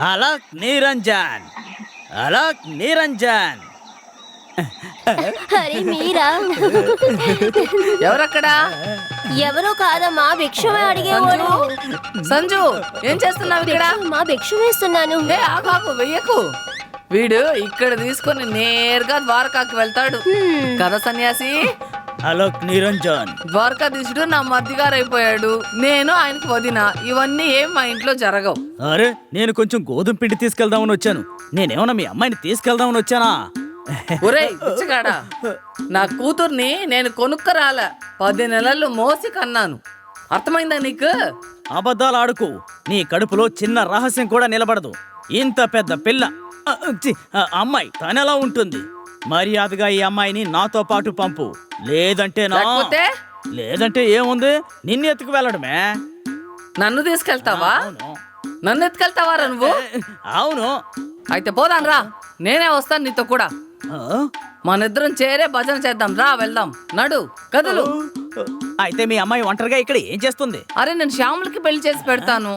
అలక్ నిరంజన్, అలక్ నిరంజన్. అరే మీరా? ఎవరక్కడా? ఎవరో కాదమ్మా, భిక్షమే అడిగేవాడు. సంజు, ఏం చేస్తున్నావు ఇక్కడ? మా భిక్ష వేస్తున్నాను. ఆగాకు, వెయ్యకు. వీడు ఇక్కడ తీసుకొని నేరుగా ద్వారకాకి వెళ్తాడు కదా సన్యాసి. అలక్ నిరంజన్, ద్వారకాధీశుడు నా మధ్యగారు అయిపోయాడు. నేను ఆయనకు వదిన. ఇవన్నీ ఏం మా ఇంట్లో జరగవు. అరే నేను కొంచెం గోధుమ పిండి తీసుకెళ్దామని వచ్చాను. నేనేమన్నా మీ అమ్మాయిని తీసుకెళ్దామని వచ్చానా? ఒరేయ్ పిచ్చగాడా, నా కూతుర్ని నేను కొనుక్కరాలా, 10 నెలలు మోసి కన్నాను. అర్థమైందా నీకు? అబద్ధాలు ఆడుకు. నీ కడుపులో చిన్న రహస్యం కూడా నిలబడదు. ఇంత పెద్ద పిల్ల అమ్మాయి తనెలా ఉంటుంది? మర్యాదగా ఈ అమ్మాయిని నాతో పాటు పంపు, లేదంటే ఏముంది, నిన్ను ఎత్తుకు వెళ్ళడమే. నన్ను తీసుకెళ్తావా? నన్ను ఎత్తుకెళ్తావారా నువ్వు? అవును. అయితే పోదాం రా, నేనే వస్తాను నీతో కూడా. మనిద్దరం చేరే భజన చేద్దాం, రా వెళ్దాం. నడు, కదులు. అయితే మీ అమ్మాయి ఒంటరిగా ఇక్కడ ఏం చేస్తుంది? అరే నేను శ్యాములకి పెళ్లి చేసి పెడతాను.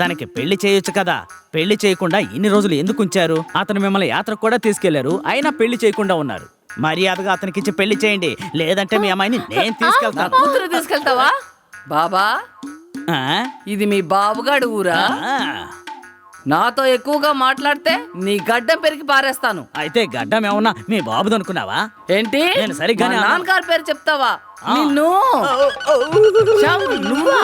తనకి పెళ్లి చేయొచ్చు కదా. పెళ్లి చేయకుండా ఇన్ని రోజులు ఎందుకు ఉంచారు? అతను మిమ్మల్ని యాత్రకు కూడా తీసుకెళ్లారు, అయినా పెళ్లి చేయకుండా ఉన్నారు. మర్యాదగా అతనికిచ్చి పెళ్లి చేయండి, లేదంటే మీ అమ్మాయిని నేను తీసుకెళ్తాను. కూతురు తీసుకెళ్తావా? బాబా, ఇది మీ బాబుగాడు ఊరా? నాతో ఎక్కువగా మాట్లాడితే నీ గడ్డం పెరిగి పారేస్తాను. అయితే గడ్డం ఏమన్నా మీ బాబుది అనుకున్నావా? ఏంటి? నేను సరిగ్గానే నాన్నగారి పేరు చెప్తావా? నిన్ను నువ్వా?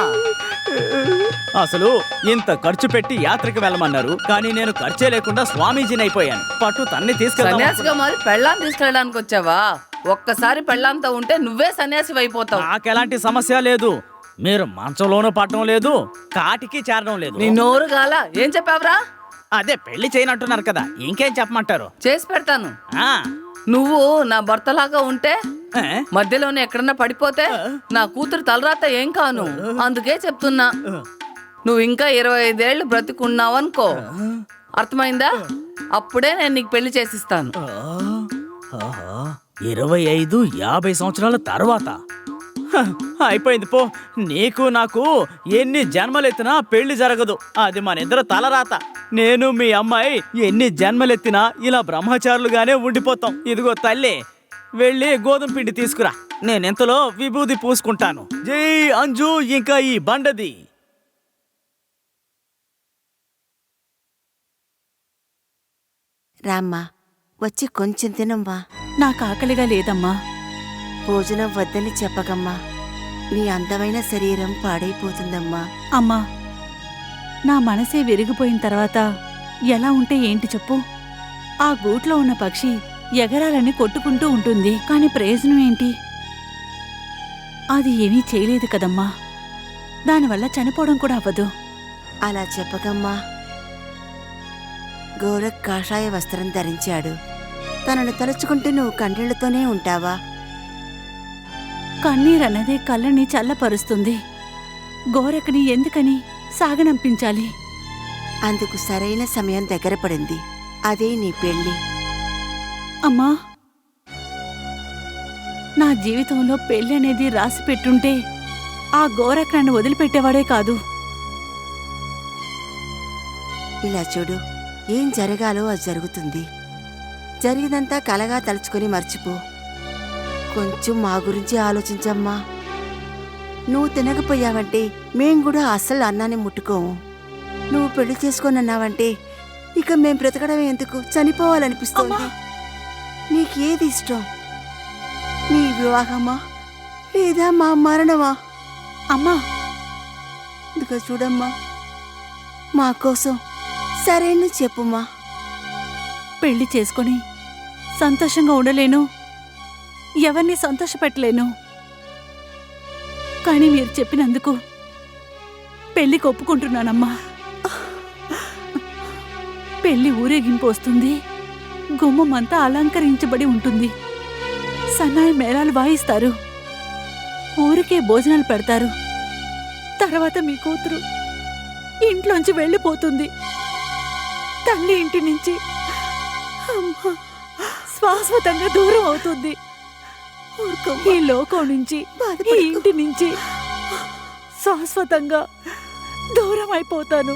అసలు ఇంత ఖర్చు పెట్టి యాత్రకు వెళ్ళమన్నారు, కానీ నేను ఖర్చే లేకుండా స్వామీజీని అయిపోయాను. పట్టు తన్ని సన్యాసిగా మరి పెళ్ళాన్ని తీసుకెళ్ళడానికి వచ్చావా? ఒక్కసారి పెళ్ళాంతో ఉంటే నువ్వే సన్యాసి అయిపోతావు. నాకెలాంటి సమస్య లేదు. మీరు మంచంలోనూ పట్టడం లేదు, కాటికి చేరడం లేదు. నీ నోరు గాల ఏం చెప్పావురా? అదే పెళ్లి చేయనంటున్నారు కదా, ఇంకేం చెప్పమంటారు? చేసి పెడతాను. నువ్వు నా భర్తలాగా ఉంటే, మధ్యలోనే ఎక్కడన్నా పడిపోతే నా కూతురు తలరాత ఏం కాను. అందుకే చెప్తున్నా, నువ్వు ఇంకా 25 ఏళ్ళు బ్రతికున్నావనుకో, అర్థమైందా? అప్పుడే నేను నీకు పెళ్లి చేసిస్తాను. 25, 50 సంవత్సరాల తర్వాత అయిపోయింది పో. నీకు నాకు ఎన్ని జన్మలెత్తినా పెళ్లి జరగదు. అది మన ఇద్దరు తలరాత. నేను మీ అమ్మాయి ఎన్ని జన్మలెత్తినా ఇలా బ్రహ్మచారులుగానే ఉండిపోతాం. ఇదిగో తల్లి, వెళ్ళి గోధుమ పిండి తీసుకురా, నేనెంతలో విభూది పూసుకుంటాను. జై అంజు, ఇంకా ఈ బండది. రామ్మా, వచ్చి కొంచెం తినమ్మా. నాకు ఆకలిగా లేదమ్మా. భోజనం వద్దని చెప్పకమ్మా, నీ అందమైన శరీరం పాడైపోతుందమ్మా. అమ్మా, నా మనసే విరిగిపోయిన తర్వాత ఎలా ఉంటే ఏంటి చెప్పు? ఆ గూట్లో ఉన్న పక్షి ఎగరాలని కొట్టుకుంటూ ఉంటుంది, కాని ప్రయోజనం ఏంటి? అది ఏమీ చేయలేదు కదమ్మా. దానివల్ల చనిపోవడం కూడా అవ్వదు. అలా చెప్పకమ్మా. గోరఖ్ కాషాయ వస్త్రం ధరించాడు. తనను తలుచుకుంటే నువ్వు కండ్రిళ్లతోనే ఉంటావా? కన్నీరన్నదే కళ్ళని చల్లపరుస్తుంది. గోరఖని ఎందుకని సాగనంపించాలి? అందుకు సరైన సమయం దగ్గర పడింది. అదే నీ పెళ్లి. అమ్మా, నా జీవితంలో పెళ్లి అనేది రాసి పెట్టుంటే ఆ గోరఖ్ నన్ను వదిలిపెట్టేవాడే కాదు. ఇలా చూడు, ఏం జరగాలో అది జరుగుతుంది. జరిగినంతా కలగా తలుచుకొని మర్చిపో. కొంచెం మా గురించి ఆలోచించమ్మా. నువ్వు తినకపోయావంటే మేం కూడా అస్సలు అన్నాన్ని ముట్టుకోము. నువ్వు పెళ్లి చేసుకొనన్నావంటే ఇక మేం బ్రతకడం ఎందుకు, చనిపోవాలనిపిస్తోంది. నీకేది ఇష్టం? నీ వివాహమా లేదా మా మరణమా? అమ్మా, ఇదిగో చూడమ్మా, మా కోసం సరైన చెప్పుమా. పెళ్లి చేసుకొని సంతోషంగా ఉండలేను, ఎవరిని సంతోషపెట్టలేను. కానీ మీరు చెప్పినందుకు పెళ్లికి ఒప్పుకుంటున్నానమ్మా. పెళ్లి ఊరేగింపు వస్తుంది, గుమ్మమంతా అలంకరించబడి ఉంటుంది, సన్నాయి మేళాలు వాయిస్తారు, ఊరికే భోజనాలు పెడతారు. తర్వాత మీ కూతురు ఇంట్లోంచి వెళ్ళిపోతుంది. తల్లి ఇంటి నుంచి శాశ్వతంగా దూరం అవుతుంది. ఈ లోకం నుంచి, ఈ ఇంటి నుంచి శాశ్వతంగా దూరం అయిపోతాను.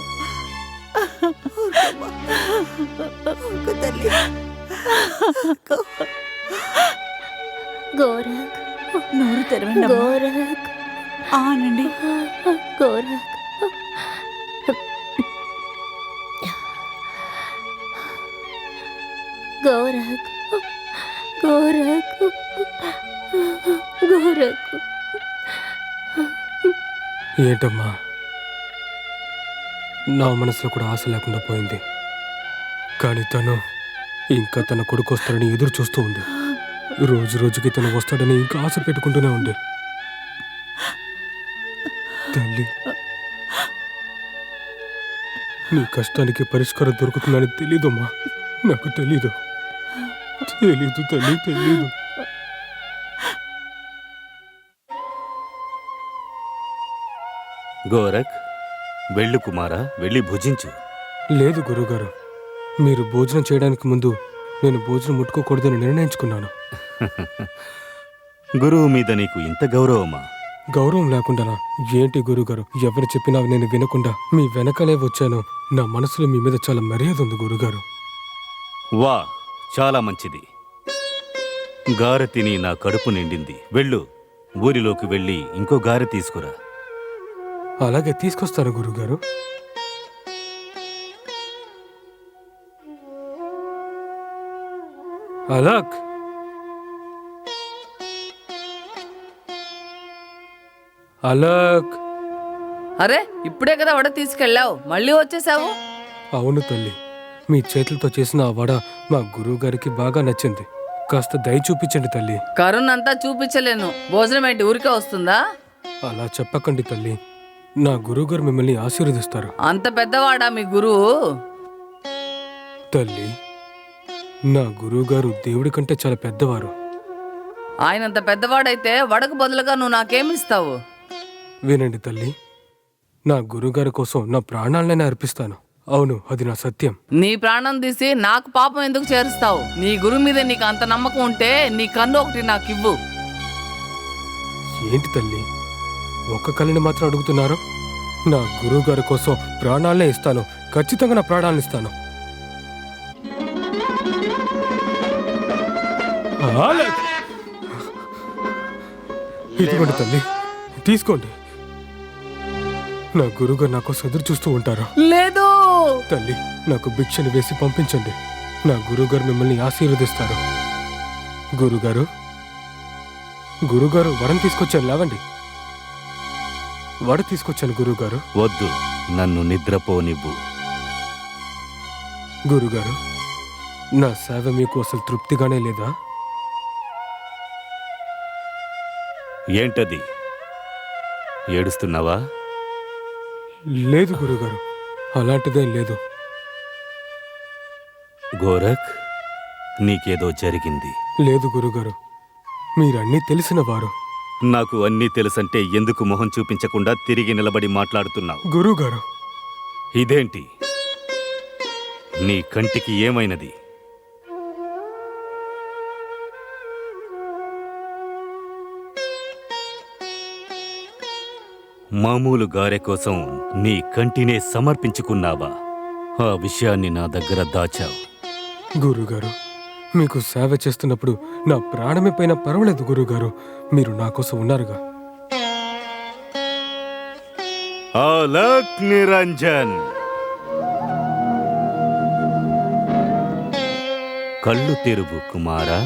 ఊరుకో తల్లి. ఊరుకో. గోరఖ్, నోరు తెరవండి అమ్మా. గోరఖ్, ఆనండి. గోరఖ్. గోరఖ్, గోరఖ్, గోరఖ్. ఏంటమ్మా, నా మనసులో కూడా ఆశ లేకుండా పోయింది. కానీ తను ఇంకా తన కొడుకు వస్తాడని ఎదురు చూస్తూ ఉంది. రోజు రోజుకి తను వస్తాడని ఇంకా ఆశ పెట్టుకుంటూనే ఉంది. తల్లి, నీ కష్టానికి పరిష్కారం దొరుకుతుందని తెలీదమ్మా. నాకు తెలీదు తల్లి, తెలీదు. గోరఖ్, వెళ్ళు కుమారా, వెళ్ళి భుజించు. లేదు గురువుగారు, మీరు భోజనం చేయడానికి ముందు నేను భోజనం ముట్టుకోకూడదని నిర్ణయించుకున్నాను. గురువు మీద నీకు ఇంత గౌరవమా? గౌరవం లేకుండానా? ఏంటి గురుగారు, ఎవరు చెప్పినా నేను వినకుండా మీ వెనకలే వచ్చాను. నా మనసులో మీ మీద చాలా మర్యాద ఉంది గురుగారు. వా, చాలా మంచిది. గారె తిని నా కడుపు నిండింది. వెళ్ళు, ఊరిలోకి వెళ్ళి ఇంకో గారె తీసుకురా. అలాగే తీసుకొస్తాను గురుగారు. అలాక్, అలాక్. అరే, ఇప్పుడే కదా వడ తీసుకెళ్ళావు, మళ్ళీ వచ్చేసావు. అవును తల్లి, మీ చేతులతో చేసిన ఆ వడ మా గురువు గారికి బాగా నచ్చింది. కాస్త దయ చూపించండి తల్లి. కరుణ్ అంతా చూపించలేను. భోజనం ఏంటి ఊరికే వస్తుందా? అలా చెప్పకండి తల్లి, నా గురువుగారు మిమ్మల్ని ఆశీర్వదిస్తారు. అంత పెద్దవాడా మీ గురువు? తల్లి, నా గురువుగారు దేవుడి కంటే చాలా పెద్దవారు. ఆయనంత పెద్దవాడైతే వడకు బదులుగా నువ్వు నాకేమిస్తావు? వినండి తల్లి, నా గురువుగారి కోసం నా ప్రాణాలనే అర్పిస్తాను. అవును, అది నా సత్యం. నీ ప్రాణం తీసి నాకు పాపం ఎందుకు చేరుస్తావు? నీ గురువు మీద నీకు అంత నమ్మకం ఉంటే నీ కన్ను ఒకటి నాకు ఇవ్వు. ఏంటి తల్లి, ఒక్క కళ్ళని మాత్రం అడుగుతున్నారు? నా గురువుగారి కోసం ప్రాణాలనే ఇస్తాను. ఖచ్చితంగా నా ప్రాణాలను ఇస్తాను. అలాగే. ఇదిగోండి తల్లి, తీసుకోండి. నా గురువుగారు నా కోసం ఎదురు చూస్తూ ఉంటారు. లేదు. తల్లి, నాకు భిక్షను వేసి పంపించండి. నా గురువుగారు మిమ్మల్ని ఆశీర్వదిస్తారు. గురుగారు, గురుగారు, వరం తీసుకొచ్చాను, లేవండి. వడ తీసుకొచ్చాను గురువుగారు. వద్దు, నన్ను నిద్రపోనివ్వు. గురుగారు, నా సేవ మీకు అసలు తృప్తిగానే లేదా? ఏంటది? ఏడుస్తున్నావా? లేదు గురుగారు, అలాంటిదేం లేదు. గోరఖ్, నీకేదో జరిగింది. లేదు గురుగారు, మీరన్నీ తెలిసిన వారు. నాకు అన్నీ తెలుసంటే ఎందుకు మొహం చూపించకుండా తిరిగి నిలబడి మాట్లాడుతున్నావు? గురుగారు, ఇదేంటి? నీ కంటికి ఏమైనది? మామూలు గారె కోసం నీ కంటినే సమర్పించుకున్నావా? ఆ విషయాన్ని నా దగ్గర దాచావు. గురుగారు, మీకు సేవ చేస్తున్నప్పుడు నా ప్రాణమే పైన పర్వాలేదు గురుగారు. మీరు నా కోసం ఉన్నారుగా. అలక్ నిరంజన్, కళ్ళు తెరువు కుమారా.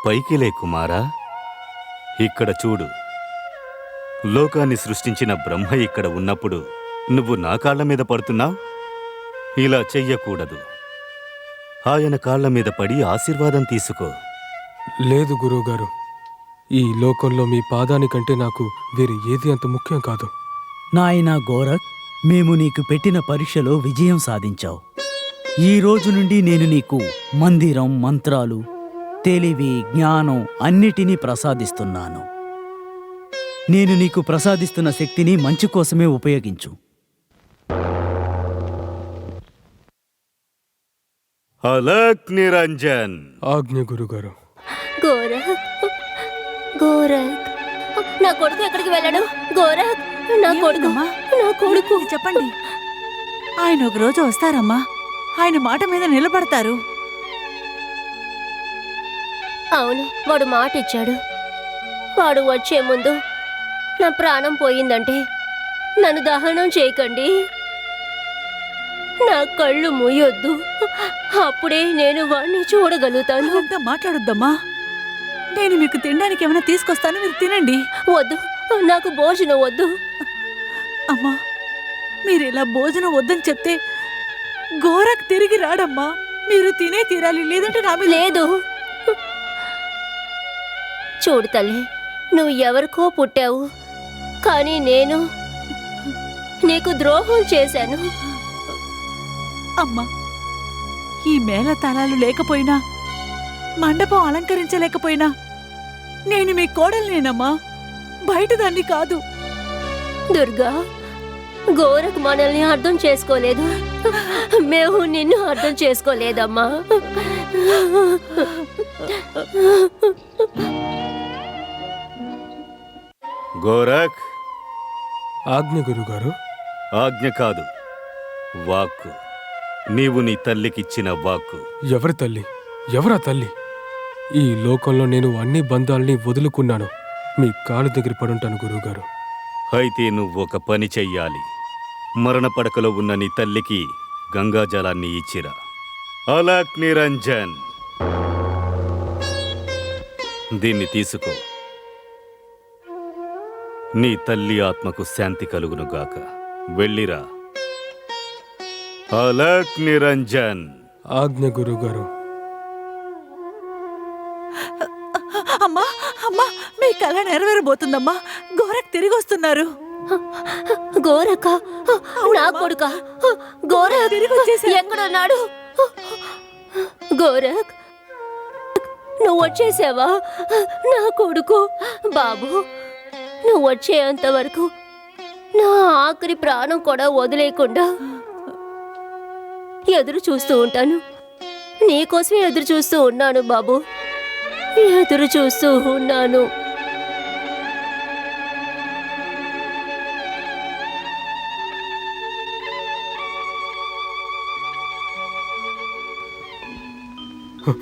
పైకిలే కుమారా. ఇక్కడ చూడు, లోకాన్ని సృష్టించిన బ్రహ్మ ఇక్కడ ఉన్నప్పుడు నువ్వు నా కాళ్ల మీద పడుతున్నావు. ఇలా చెయ్యకూడదు. ఆయన కాళ్ల మీద పడి ఆశీర్వాదం తీసుకో. లేదు గురువుగారు, ఈ లోకంలో మీ పాదానికంటే నాకు వేరే ఏది అంత ముఖ్యం కాదు. నాయనా గోరఖ్, మేము నీకు పెట్టిన పరీక్షలో విజయం సాధించావు. ఈ రోజు నుండి నేను నీకు మందిరం, మంత్రాలు, తెలివి, జ్ఞానం అన్నిటినీ ప్రసాదిస్తున్నాను. నేను నీకు ప్రసాదిస్తున్న శక్తిని మంచి కోసమే ఉపయోగించు. అలక్ నిరంజన్. ఆజ్ఞ గురుగారు. గోరఖ్ గోరఖ్ నా కొడుకు ఎక్కడికి వెళ్ళాడు? గోరఖ్ నా కొడుకు, ఏమైందమ్మా? నా కొడుకు. ఇది చెప్పండి. ఆయన ఒక రోజు వస్తారమ్మా. ఆయన మాట మీద నిలబడతారు. అవును, వాడు మాట ఇచ్చాడు. వాడు వచ్చే ముందు నా ప్రాణం పోయిందంటే నన్ను దహనం చేయకండి, నా కళ్ళు మూయొద్దు, అప్పుడే నేను వాడిని చూడగలుగుతాను. అంతా మాట్లాడొద్దమ్మా. నేను మీకు తినడానికి ఏమైనా తీసుకొస్తాను, మీరు తినండి. వద్దు, నాకు భోజనం వద్దు. అమ్మా, మీరు ఇలా భోజనం వద్దని చెప్తే గోరఖ్ తిరిగి రాడమ్మా. మీరు తినే తీరాలి, లేదంటే నా మీద లేదు. చూడు తల్లి, నువ్వు ఎవరికో పుట్టావు, కానీ నేను నీకు ద్రోహం చేశాను. అమ్మా, ఈ మేళ తాళాలు లేకపోయినా, మండపం అలంకరించలేకపోయినా నేను మీ కోడలినేనమ్మా, బయట దాన్ని కాదు. దుర్గా, గోరఖ్ మనల్ని అర్థం చేసుకోలేదు, మేము నిన్ను అర్థం చేసుకోలేదమ్మా. గోరఖ్, ఆజ్ఞ గురుగారు. ఆజ్ఞ కాదు, వాక్కు. నీవు నీ తల్లికిచ్చిన వాక్కు. ఎవరి తల్లి? ఎవరా తల్లి? ఈ లోకంలో నేను అన్ని బంధాల్ని వదులుకున్నాను. మీ కాలు దగ్గర పడుంటాను గురువుగారు. అయితే నువ్వు ఒక పని చెయ్యాలి. మరణ పడకలో ఉన్న నీ తల్లికి గంగాజలాన్ని ఇచ్చిరా. అలక్ నిరంజన్, దీన్ని తీసుకో. నీ తల్లి ఆత్మకు శాంతి కలుగునుగాక. వెళ్ళిరా. అలక్ నిరంజన్. ఆజ్ఞ గురువుగారు. అమ్మా, అమ్మా, మీ కళ నెరవేరబోతుందమ్మా. గోరఖ్ తిరిగి వస్తున్నారు. గోరఖ నా కొడుక? గోరఖ్ తిరిగి వచ్చేసాడు. ఎక్కడున్నాడు? గోరఖ్, నువ్వు వచ్చేసావా? నా కొడుకు బాబు, నువ్వు వచ్చేంత వరకు నా ఆఖరి ప్రాణం కూడా వదిలేకుండా ఎదురు చూస్తూ ఉంటాను. నీకోసమే ఎదురు చూస్తూ ఉన్నాను బాబు, ఎదురు చూస్తూ ఉన్నాను. హ,